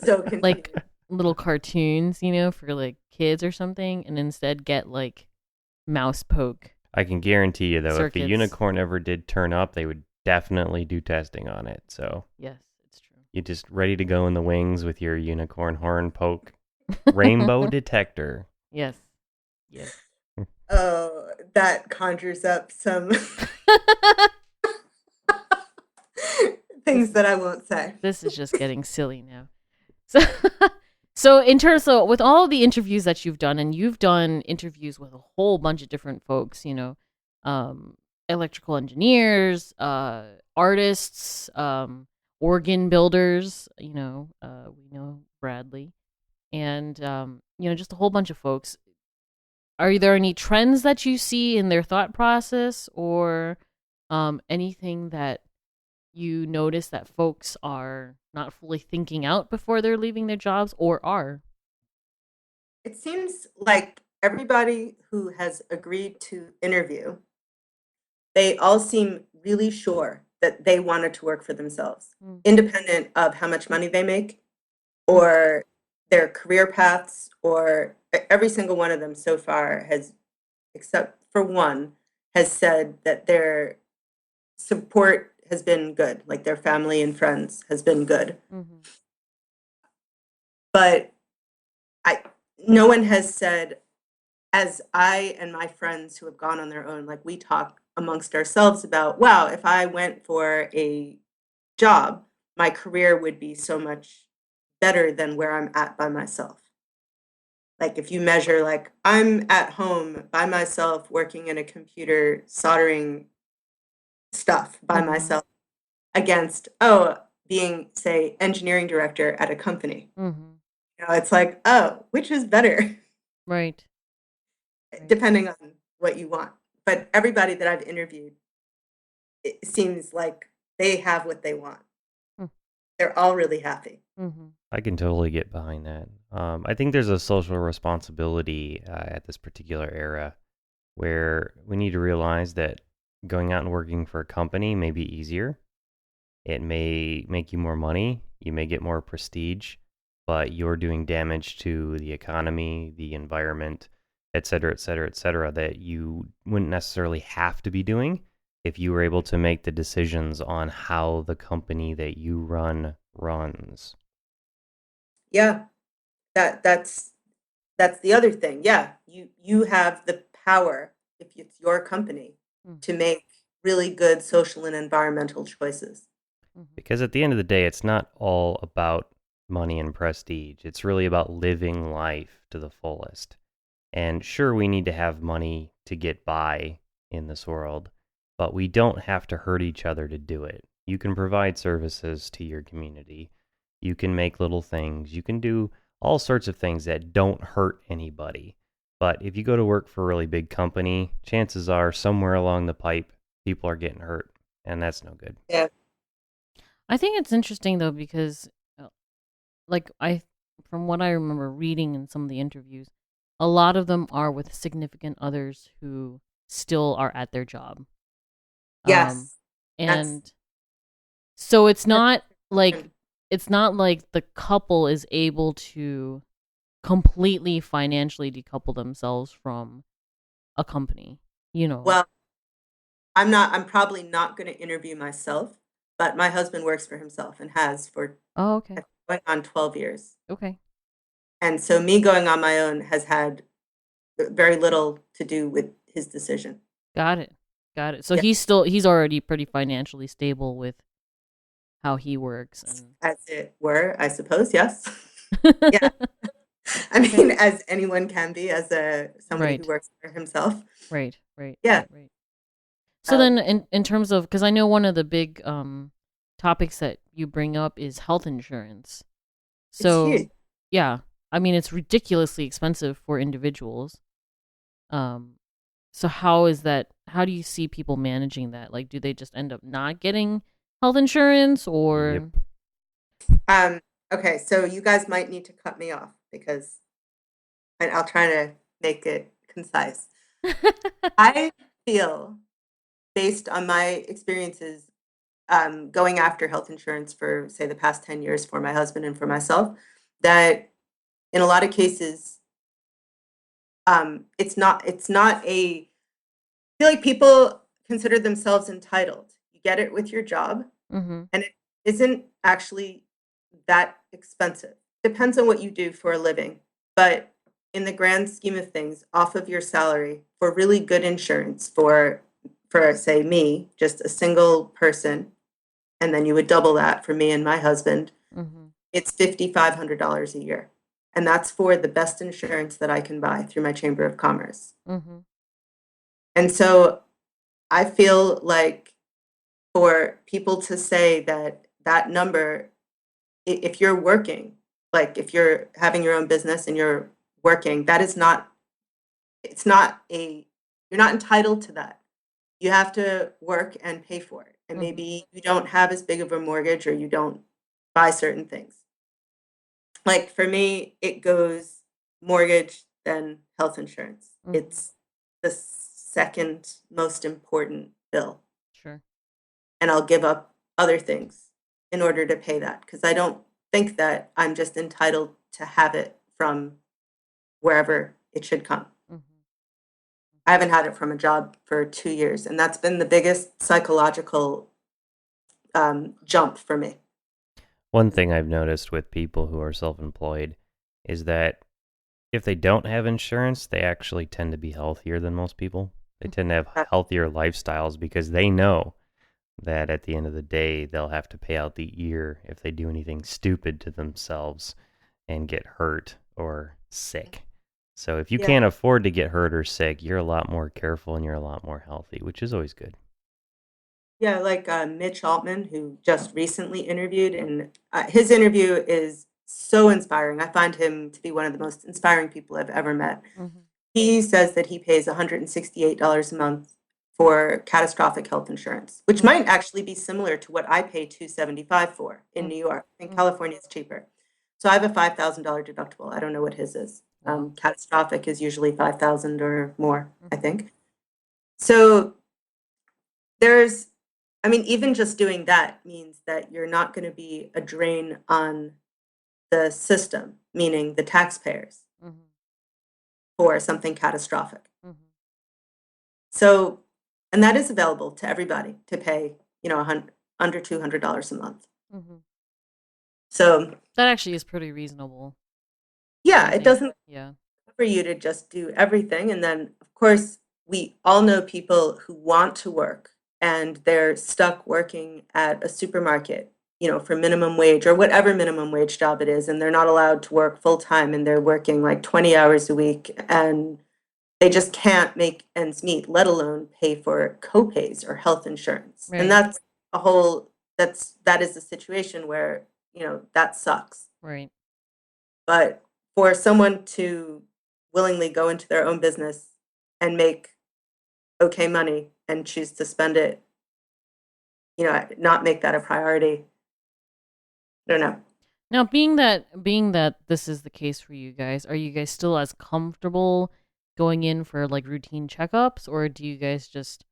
So confused. like little cartoons, for like kids or something, and instead get like mouse poke I can guarantee you, though, if the circuits. unicorn ever did turn up, they would definitely do testing on it. So Yes, it's true. you're just ready to go in the wings with your unicorn horn poke rainbow detector. Yes. Yes. Oh, that conjures up some things that I won't say. This is just getting silly now. So, so in terms of with all the interviews that you've done, and you've done interviews with a whole bunch of different folks, electrical engineers, artists, organ builders, we know Bradley, and just a whole bunch of folks. Are there any trends that you see in their thought process, or anything that you notice that folks are not fully thinking out before they're leaving their jobs, or are? It seems like everybody who has agreed to interview, they all seem really sure that they wanted to work for themselves, independent of how much money they make or their career paths, or every single one of them so far has, except for one, has said that their support has been good, like their family and friends has been good. But no one has said, as I and my friends who have gone on their own, like we talk amongst ourselves about, wow, if I went for a job, my career would be so much better than where I'm at by myself. Like if you measure, like I'm at home by myself working in a computer soldering stuff by myself against being, say, engineering director at a company. It's like, which is better? Right. Depending on what you want. But everybody that I've interviewed, it seems like they have what they want. They're all really happy. I can totally get behind that. I think there's a social responsibility at this particular era where we need to realize that going out and working for a company may be easier. It may make you more money. You may get more prestige, but you're doing damage to the economy, the environment, et cetera, et cetera, et cetera, that you wouldn't necessarily have to be doing if you were able to make the decisions on how the company that you run runs. Yeah, that's the other thing. Yeah, you have the power, if it's your company, to make really good social and environmental choices. Because at the end of the day, it's not all about money and prestige. It's really about living life to the fullest. And sure, we need to have money to get by in this world, but we don't have to hurt each other to do it. You can provide services to your community. You can make little things. You can do all sorts of things that don't hurt anybody. But if you go to work for a really big company, chances are somewhere along the pipe, people are getting hurt, and that's no good. Yeah. I think it's interesting though, because from what I remember reading in some of the interviews, a lot of them are with significant others who still are at their job. Yes. And so it's not like the couple is able to completely financially decouple themselves from a company, Well, I'm probably not going to interview myself, but my husband works for himself and has for going on 12 years. Okay. And so me going on my own has had very little to do with his decision. Got it. So he's already pretty financially stable with how he works. As it were, I suppose, yes. Yeah. I mean, as anyone can be, as somebody who works for himself. Right. Yeah. Right. So then in terms of, because I know one of the big topics that you bring up is health insurance. So, it's huge. Yeah. I mean, it's ridiculously expensive for individuals. So how do you see people managing that? Like, do they just end up not getting health insurance, or? Yep. Okay, so you guys might need to cut me off because I'll try to make it concise. I feel, based on my experiences going after health insurance for, say, the past 10 years for my husband and for myself, that in a lot of cases, It's not I feel like people consider themselves entitled. You get it with your job, Mm-hmm. and it isn't actually that expensive. Depends on what you do for a living, but in the grand scheme of things, off of your salary for really good insurance for say me, just a single person, and then you would double that for me and my husband, Mm-hmm. it's $5,500 a year. And that's for the best insurance that I can buy through my Chamber of Commerce. Mm-hmm. And so I feel like for people to say that that number, if you're working, like if you're having your own business and you're working, that is not, it's not a, you're not entitled to that. You have to work and pay for it. And Mm-hmm. maybe you don't have as big of a mortgage or you don't buy certain things. Like for me, it goes mortgage, then health insurance. Mm-hmm. It's the second most important bill. Sure. And I'll give up other things in order to pay that because I don't think that I'm just entitled to have it from wherever it should come. Mm-hmm. I haven't had it from a job for 2 years, and that's been the biggest psychological jump for me. One thing I've noticed with people who are self-employed is that if they don't have insurance, they actually tend to be healthier than most people. They tend to have healthier lifestyles because they know that at the end of the day, they'll have to pay out the ear if they do anything stupid to themselves and get hurt or sick. So if you can't afford to get hurt or sick, you're a lot more careful and you're a lot more healthy, which is always good. Yeah, like Mitch Altman, who just recently interviewed, and his interview is so inspiring. I find him to be one of the most inspiring people I've ever met. Mm-hmm. He says that he pays $168 a month for catastrophic health insurance, which might actually be similar to what I pay $275 for in New York. In California, it's cheaper. So I have a $5,000 deductible. I don't know what his is. Catastrophic is usually $5,000 or more, I think. So even just doing that means that you're not going to be a drain on the system, meaning the taxpayers, for something catastrophic. Mm-hmm. So, and that is available to everybody to pay, under $200 a month. Mm-hmm. So that actually is pretty reasonable. Yeah, it doesn't Yeah. for you to just do everything. And then, of course, we all know people who want to work and they're stuck working at a supermarket, for minimum wage or whatever minimum wage job it is, and they're not allowed to work full time and they're working like 20 hours a week and they just can't make ends meet, let alone pay for co-pays or health insurance. Right. And that is a situation where, that sucks. Right. But for someone to willingly go into their own business and make okay money and choose to spend it, not make that a priority. I don't know. Now, being that this is the case for you guys, are you guys still as comfortable going in for like routine checkups, or do you guys just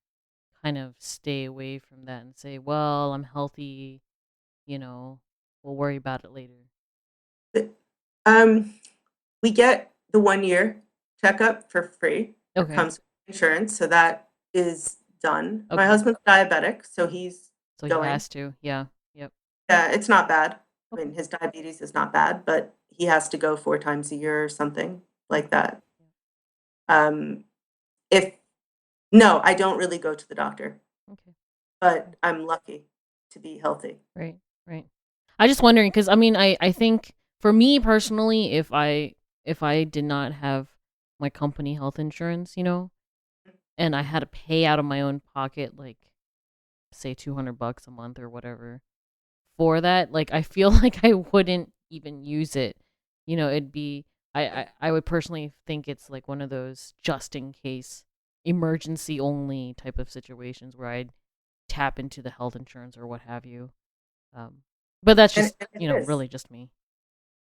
kind of stay away from that and say, well, I'm healthy, we'll worry about it later? We get the 1 year checkup for free. Okay. It comes with insurance, so that is done. Okay. My husband's diabetic, so he's going. He has to. Yeah. Yep. Yeah, it's not bad. Okay. I mean, his diabetes is not bad, but he has to go 4 times a year or something like that. No, I don't really go to the doctor. Okay. But I'm lucky to be healthy. Right. I just wondering because I think for me personally, if I did not have my company health insurance, and I had to pay out of my own pocket, like say $200 a month or whatever for that, like I feel like I wouldn't even use it. It'd be I would personally think it's like one of those just in case emergency only type of situations where I'd tap into the health insurance or what have you. But that's just, really just me.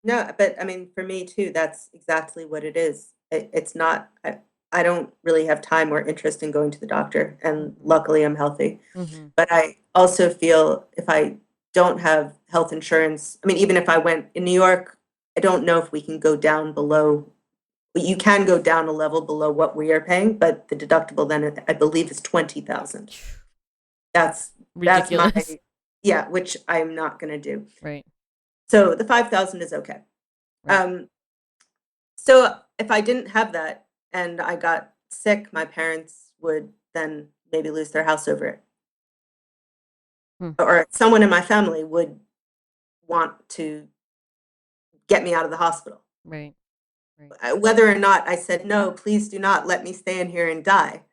No, but I mean, for me too, that's exactly what it is. It's not, I don't really have time or interest in going to the doctor, and luckily I'm healthy. Mm-hmm. But I also feel if I don't have health insurance, even if I went in New York, I don't know if we can go down below You can go down a level below what we are paying, but the deductible then I believe is 20,000. That's my Ridiculous. which I'm not going to do. Right. So the 5,000 is okay. Right. So if I didn't have that and I got sick, my parents would then maybe lose their house over it. Or someone in my family would want to get me out of the hospital. Right. Whether or not I said, no, please do not let me stay in here and die.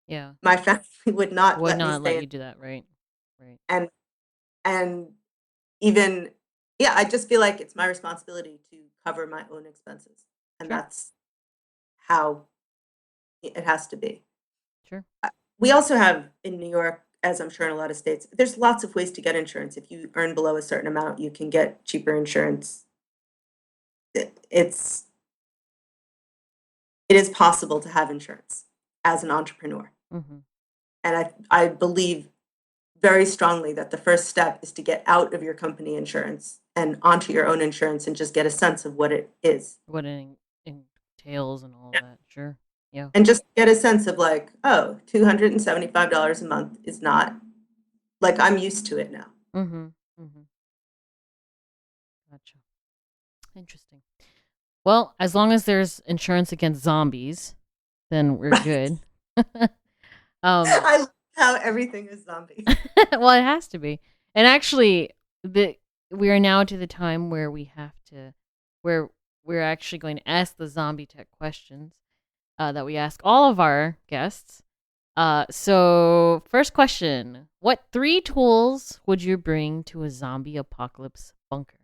Yeah. My family would not let me stay you do that. Right. And even, I just feel like it's my responsibility to cover my own expenses. And Sure. that's how it has to be. Sure. We also have in New York, as I'm sure in a lot of states, there's lots of ways to get insurance. If you earn below a certain amount, you can get cheaper insurance. It is possible to have insurance as an entrepreneur. Mm-hmm. And I believe very strongly that the first step is to get out of your company insurance and onto your own insurance and just get a sense of what it is. What it entails and all that. Sure. Yeah. And just get a sense of like, oh, $275 a month is not, like, I'm used to it now. Mm-hmm. Mm-hmm. Gotcha. Interesting. Well, as long as there's insurance against zombies, then we're good. I love how everything is zombies. Well, it has to be. And actually, we are now to the time where where we're actually going to ask the ZombieTech questions that we ask all of our guests. So first question: what 3 tools would you bring to a zombie apocalypse bunker?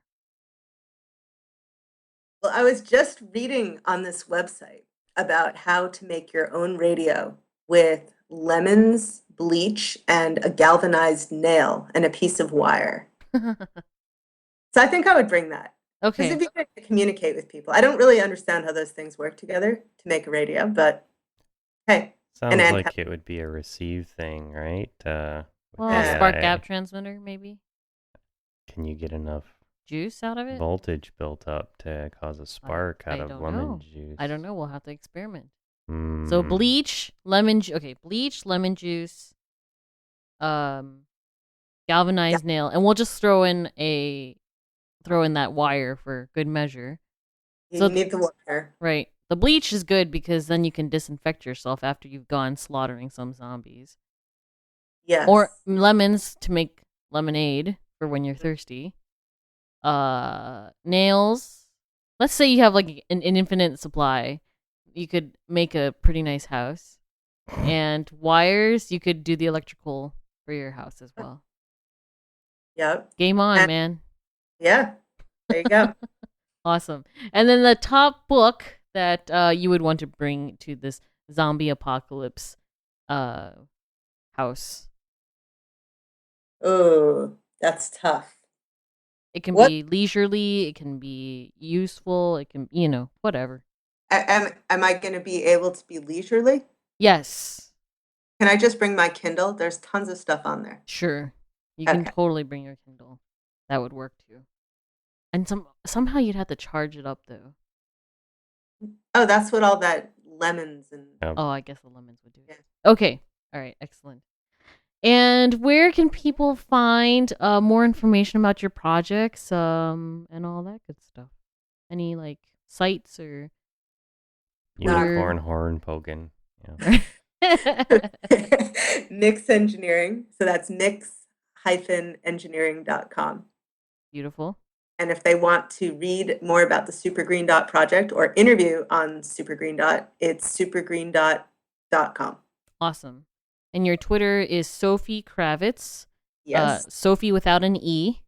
Well, I was just reading on this website about how to make your own radio with lemons, bleach, and a galvanized nail and a piece of wire. So I think I would bring that. Okay. Because it'd be good to communicate with people. I don't really understand how those things work together to make a radio, but hey. Sounds like it would be a receive thing, right? Spark gap transmitter, maybe? Can you get enough juice out of it? Voltage built up to cause a spark out of lemon juice. I don't know. We'll have to experiment. So bleach, lemon juice, galvanized nail, and we'll just throw in that wire for good measure. You need the wire. Right. The bleach is good because then you can disinfect yourself after you've gone slaughtering some zombies. Yes. Or lemons to make lemonade for when you're thirsty. Nails. Let's say you have like an infinite supply. You could make a pretty nice house. And wires, you could do the electrical for your house as well. Yep. Game on, man. Yeah. There you go. Awesome. And then the top book that you would want to bring to this zombie apocalypse house. Oh, that's tough. It can be leisurely. It can be useful. It can, whatever. Am I going to be able to be leisurely? Yes. Can I just bring my Kindle? There's tons of stuff on there. Sure. You can totally bring your Kindle. That would work too. And somehow you'd have to charge it up though. Oh, that's what all that lemons and... Oh, I guess the lemons would do it. Yeah. Okay. All right. Excellent. And where can people find more information about your projects and all that good stuff? Any like sites or unicorn horn poking? Yeah. Mix Engineering. So that's mix-engineering.com. Beautiful. And if they want to read more about the Super Green Dot project or interview on Super Green Dot, it's supergreendot.com. Awesome. And your Twitter is Sophi Kravitz. Yes. Sophi without an E.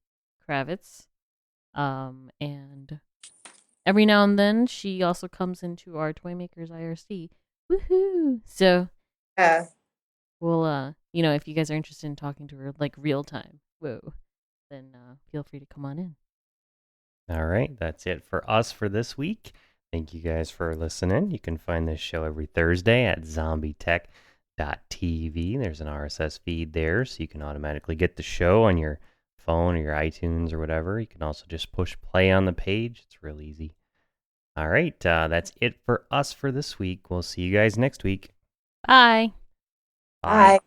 Kravitz. And every now and then she also comes into our Toymakers IRC. Woohoo! So we'll if you guys are interested in talking to her like real time, then feel free to come on in. All right, that's it for us for this week. Thank you guys for listening. You can find this show every Thursday at ZombieTech.tv. There's an RSS feed there, so you can automatically get the show on your phone or your iTunes or whatever. You can also just push play on the page. It's real easy. All right, that's it for us for this week. We'll see you guys next week. Bye. Bye. Bye.